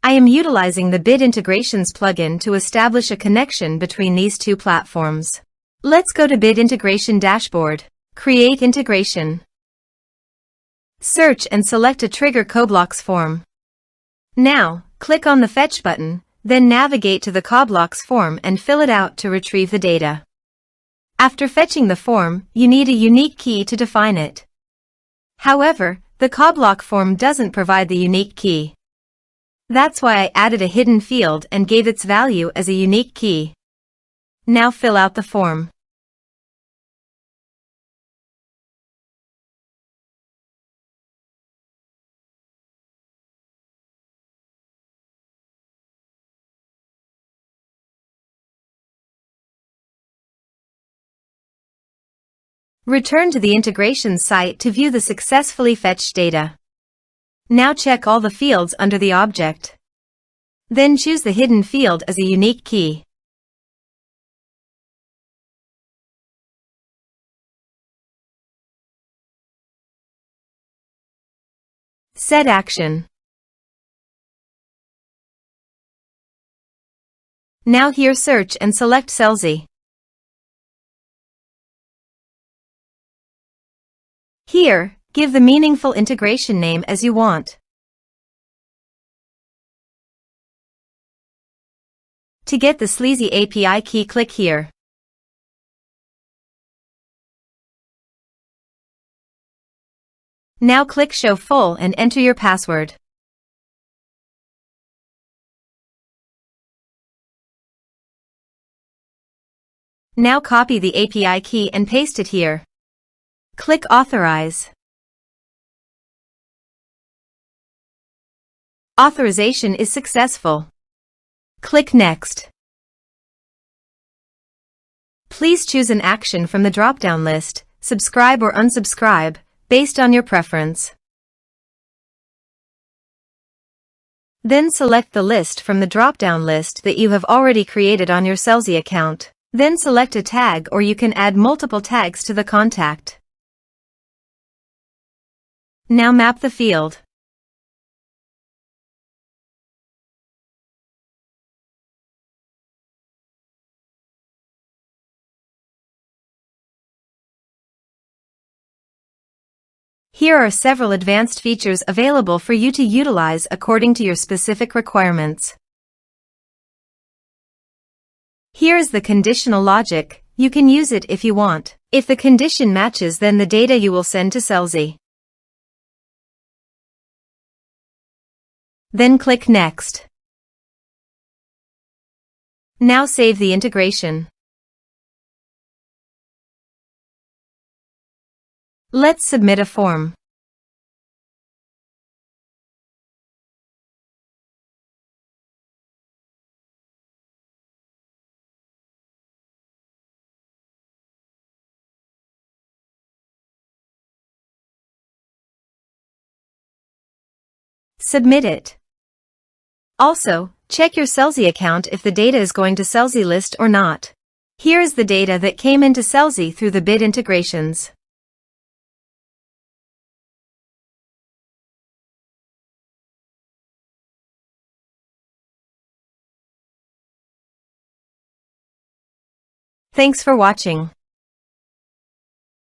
I am utilizing the Bit Integrations plugin to establish a connection between these two platforms. Let's go to Bit Integration Dashboard. Create integration. Search and select a trigger CoBlocks form. Now, click on the Fetch button, then navigate to the CoBlocks form and fill it out to retrieve the data. After fetching the form, you need a unique key to define it. However, the CoBlock form doesn't provide the unique key. That's why I added a hidden field and gave its value as a unique key. Now fill out the form. Return to the integration site to view the successfully fetched data. Now check all the fields under the object. Then choose the hidden field as a unique key. Set action. Now here search and select Selzy. Here, give the meaningful integration name as you want. To get the Selzy API key, click here. Now click Show Full and enter your password. Now copy the API key and paste it here. Click Authorize. Authorization is successful. Click Next. Please choose an action from the drop-down list, subscribe or unsubscribe, based on your preference. Then select the list from the drop-down list that you have already created on your Selzy account. Then select a tag, or you can add multiple tags to the contact. Now map the field. Here are several advanced features available for you to utilize according to your specific requirements. Here is the conditional logic. You can use it if you want. If the condition matches, then the data you will send to Selzy. Then click Next. Now save the integration. Let's submit a form. Submit it. Also, check your Selzy account if the data is going to Selzy list or not. Here is the data that came into Selzy through the Bit Integrations. Thanks for watching.